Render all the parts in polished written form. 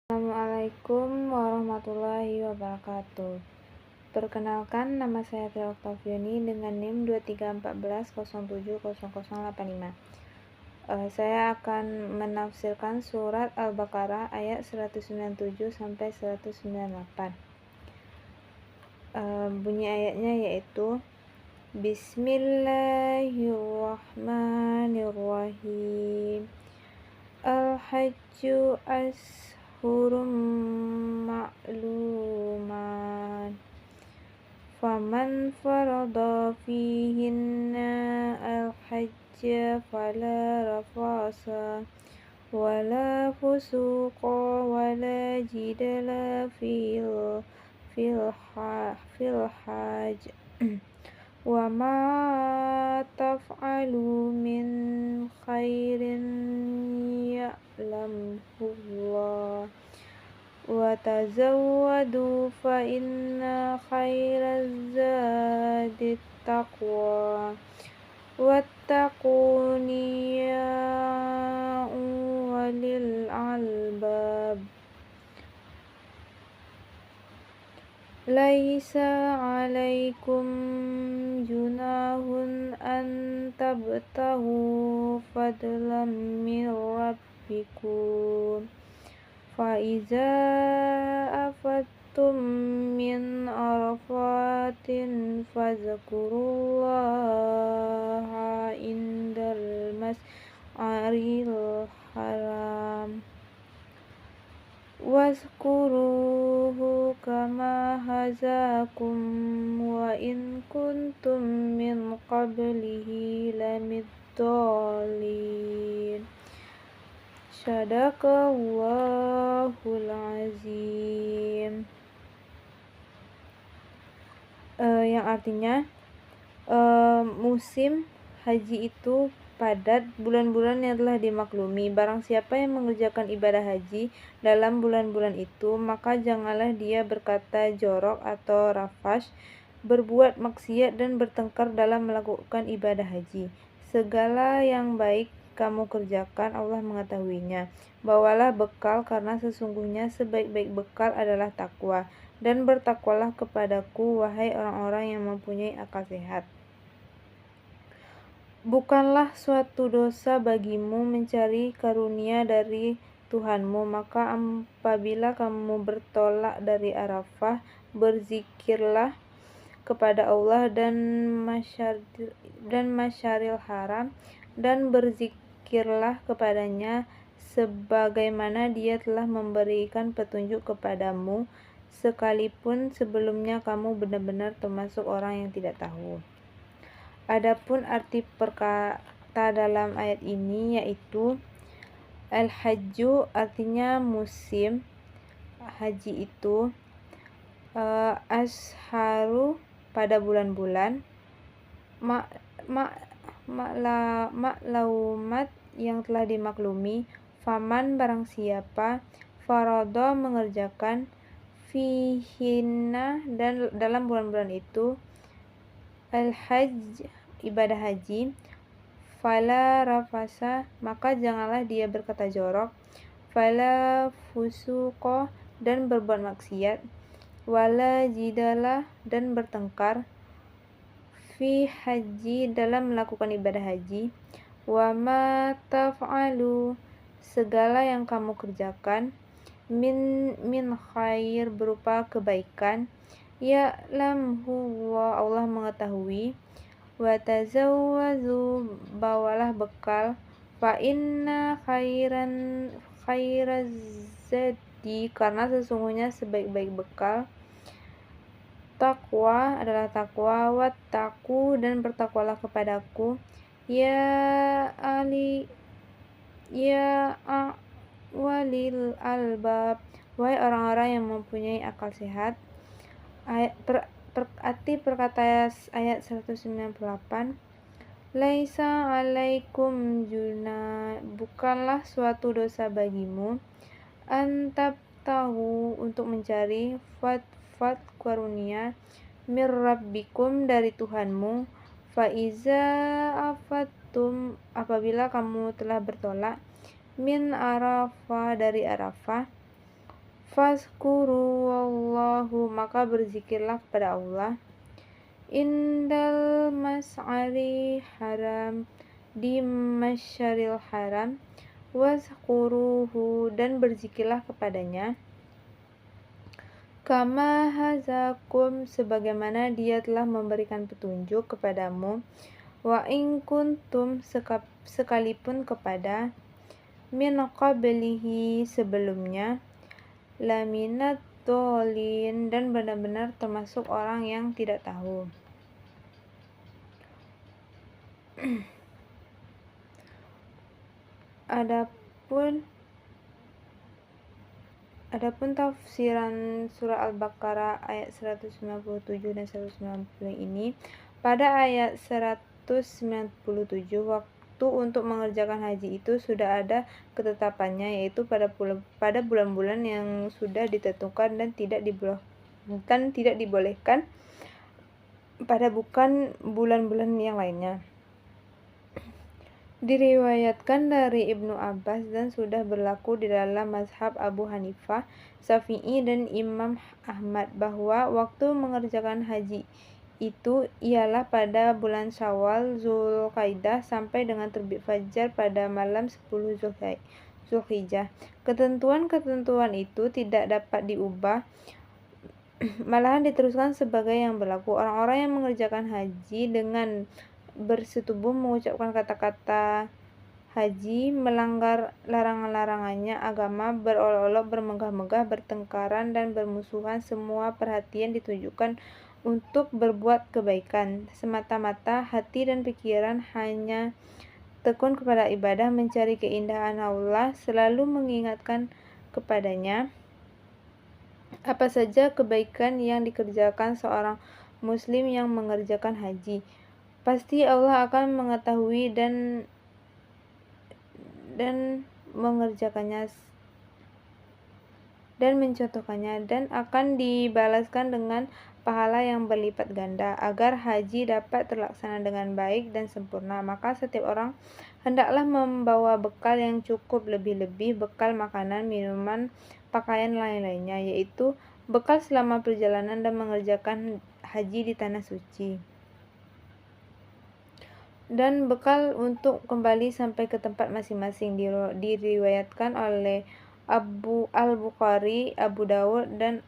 Assalamualaikum warahmatullahi wabarakatuh. Perkenalkan, nama saya Tria Oktaviani dengan NIM 2314070085. Saya akan menafsirkan surat Al-Baqarah ayat 197 sampai 198. Bunyi ayatnya yaitu Bismillahirrahmanirrahim. Al-Hajju Ashhurum Ma'luman. Faman farada fihinna al-hajja fala rafasa wala fusuqa wala jidala fil hajj wa ma taf'alu min khairin ya'lamhullah wa tazawwadu fa inna khairaz zadi taqwa wattaquni ya ulil albab. Laisa alaikum junahun an tabtahu fadlam min rabbikum fa iza afattum min arafatin fazkurullaha indal mas'aril haram wazkuruhu kama hazakum wa in kuntum min qablihi lamiddallin. Shadaqallahul azim. Yang artinya musim haji itu padat, bulan-bulan yang telah dimaklumi. Barang siapa yang mengerjakan ibadah haji dalam bulan-bulan itu, maka janganlah dia berkata jorok atau rafash, berbuat maksiat dan bertengkar dalam melakukan ibadah haji. Segala yang baik kamu kerjakan, Allah mengetahuinya. Bawalah bekal, karena sesungguhnya sebaik-baik bekal adalah takwa. Dan bertakwalah kepadaku, wahai orang-orang yang mempunyai akal sehat. Bukanlah suatu dosa bagimu mencari karunia dari Tuhanmu, maka apabila kamu bertolak dari Arafah, berzikirlah kepada Allah dan Masyaril Haram, dan berzikirlah kepadanya sebagaimana Dia telah memberikan petunjuk kepadamu, sekalipun sebelumnya kamu benar-benar termasuk orang yang tidak tahu. Adapun arti perkata dalam ayat ini yaitu al-hajju artinya musim haji itu, asharu pada bulan-bulan, maklaumat yang telah dimaklumi, faman barang siapa, farada mengerjakan, fihinna dan dalam bulan-bulan itu, al-hajj ibadah haji, fala rafasa maka janganlah dia berkata jorok, fala fusuqa dan berbuat maksiat, wala jidala dan bertengkar, fi haji dalam melakukan ibadah haji, wa ma taf'alu segala yang kamu kerjakan, min khair berupa kebaikan, ya'lamhu Allah mengetahui, wa tazawwazu bawalah bekal, fa inna khairaz zadi karena sesungguhnya sebaik-baik bekal, takwa adalah takwa, wattaqu dan bertakwalah kepadaku, ya walil albab wahai orang-orang yang mempunyai akal sehat. Arti perkata ayat 198, laisa alaikum junah bukanlah suatu dosa bagimu, antab tahu untuk mencari fat karunia, mir rabbikum dari Tuhanmu, fa iza afattum apabila kamu telah bertolak, min Arafah dari Arafah, Fazkuru wallahu, maka berzikirlah kepada Allah. Indal mas'ari haram, di masyaril haram. Wazkuruhu, dan berzikirlah kepadanya. Kama hazakum, sebagaimana dia telah memberikan petunjuk kepadamu. Wa in kuntum, sekalipun kepada min qablihi, sebelumnya, laminat dolin, dan benar-benar termasuk orang yang tidak tahu. Adapun tafsiran surah Al-Baqarah ayat 197 dan 190 ini, pada ayat 197 waktu untuk mengerjakan haji itu sudah ada ketetapannya, yaitu pada bulan-bulan yang sudah ditentukan dan tidak dibolehkan pada bukan bulan-bulan yang lainnya. Diriwayatkan dari Ibnu Abbas dan sudah berlaku di dalam mazhab Abu Hanifah, Syafi'i, dan Imam Ahmad bahwa waktu mengerjakan haji itu ialah pada bulan Syawal, Zulqaidah, sampai dengan terbit fajar pada malam 10 Zulhijjah. Ketentuan-ketentuan itu tidak dapat diubah, malahan diteruskan sebagai yang berlaku. Orang-orang yang mengerjakan haji dengan bersetubuh mengucapkan kata-kata haji, melanggar larangan-larangannya agama, berolok-olok, bermegah-megah, bertengkaran, dan bermusuhan, semua perhatian ditujukan untuk berbuat kebaikan. Semata-mata hati dan pikiran hanya tekun kepada ibadah, mencari keindahan Allah, selalu mengingatkan kepadanya apa saja kebaikan yang dikerjakan seorang muslim yang mengerjakan haji. Pasti Allah akan mengetahui dan mengerjakannya dan mencontohkannya, dan akan dibalaskan dengan pahala yang berlipat ganda. Agar haji dapat terlaksana dengan baik dan sempurna, maka setiap orang hendaklah membawa bekal yang cukup, lebih-lebih bekal makanan, minuman, pakaian, lain-lainnya, yaitu bekal selama perjalanan dan mengerjakan haji di tanah suci, dan bekal untuk kembali sampai ke tempat masing-masing. Diriwayatkan oleh Al-Bukhari, Abu Dawud, dan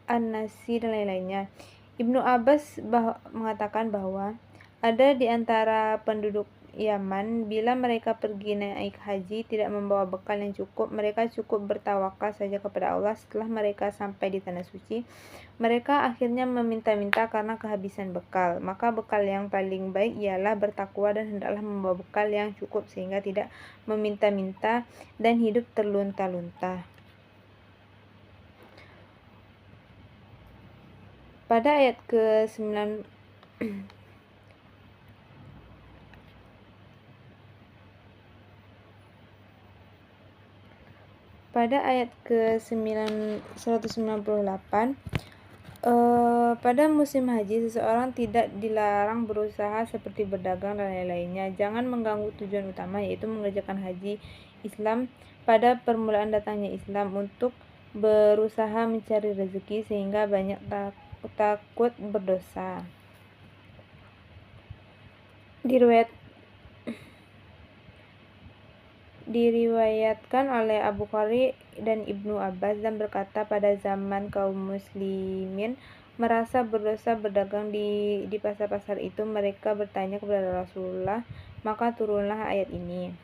An-Nasai, dan lain-lainnya. Ibnu Abbas mengatakan bahwa ada di antara penduduk Yaman, bila mereka pergi naik haji tidak membawa bekal yang cukup, mereka cukup bertawakal saja kepada Allah. Setelah mereka sampai di tanah suci, mereka akhirnya meminta-minta karena kehabisan bekal. Maka bekal yang paling baik ialah bertakwa dan hendaklah membawa bekal yang cukup sehingga tidak meminta-minta dan hidup terlunta-lunta. Pada ayat ke-9 pada ayat ke-198, pada musim haji seseorang tidak dilarang berusaha seperti berdagang dan lain-lainnya. Jangan mengganggu tujuan utama, yaitu mengerjakan haji Islam pada permulaan datangnya Islam, untuk berusaha mencari rezeki sehingga banyak takut berdosa. Diriwayatkan oleh Abu Bukhari dan Ibnu Abbas dan berkata, pada zaman kaum muslimin merasa berdosa berdagang di pasar-pasar itu, mereka bertanya kepada Rasulullah, maka turunlah ayat ini.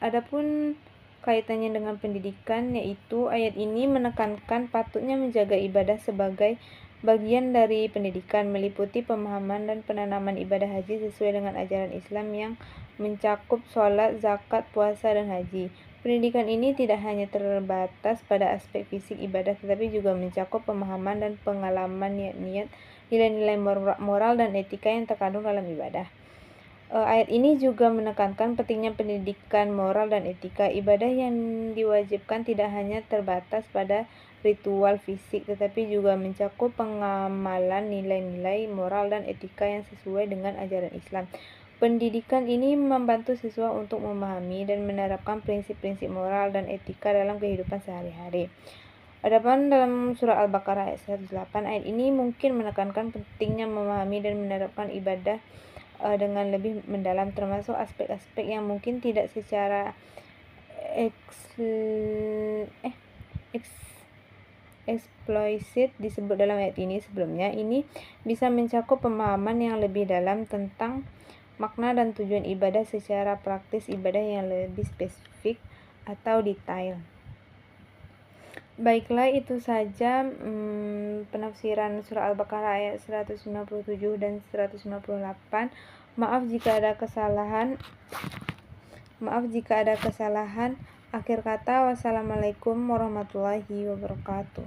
Adapun kaitannya dengan pendidikan, yaitu ayat ini menekankan patutnya menjaga ibadah sebagai bagian dari pendidikan, meliputi pemahaman dan penanaman ibadah haji sesuai dengan ajaran Islam yang mencakup sholat, zakat, puasa, dan haji. Pendidikan ini tidak hanya terbatas pada aspek fisik ibadah, tetapi juga mencakup pemahaman dan pengalaman, niat-niat, nilai-nilai moral dan etika yang terkandung dalam ibadah. Ayat ini juga menekankan pentingnya pendidikan moral dan etika. Ibadah yang diwajibkan tidak hanya terbatas pada ritual fisik, tetapi juga mencakup pengamalan nilai-nilai moral dan etika yang sesuai dengan ajaran Islam. Pendidikan ini membantu siswa untuk memahami dan menerapkan prinsip-prinsip moral dan etika dalam kehidupan sehari-hari. Adapun dalam surah Al-Baqarah ayat 108, ayat ini mungkin menekankan pentingnya memahami dan menerapkan ibadah dengan lebih mendalam, termasuk aspek-aspek yang mungkin tidak secara eksplisit disebut dalam ayat ini sebelumnya. Ini bisa mencakup pemahaman yang lebih dalam tentang makna dan tujuan ibadah secara praktis, ibadah yang lebih spesifik atau detail. Baiklah, itu saja penafsiran surah Al-Baqarah ayat 197 dan 198. Maaf jika ada kesalahan. Akhir kata, wassalamualaikum warahmatullahi wabarakatuh.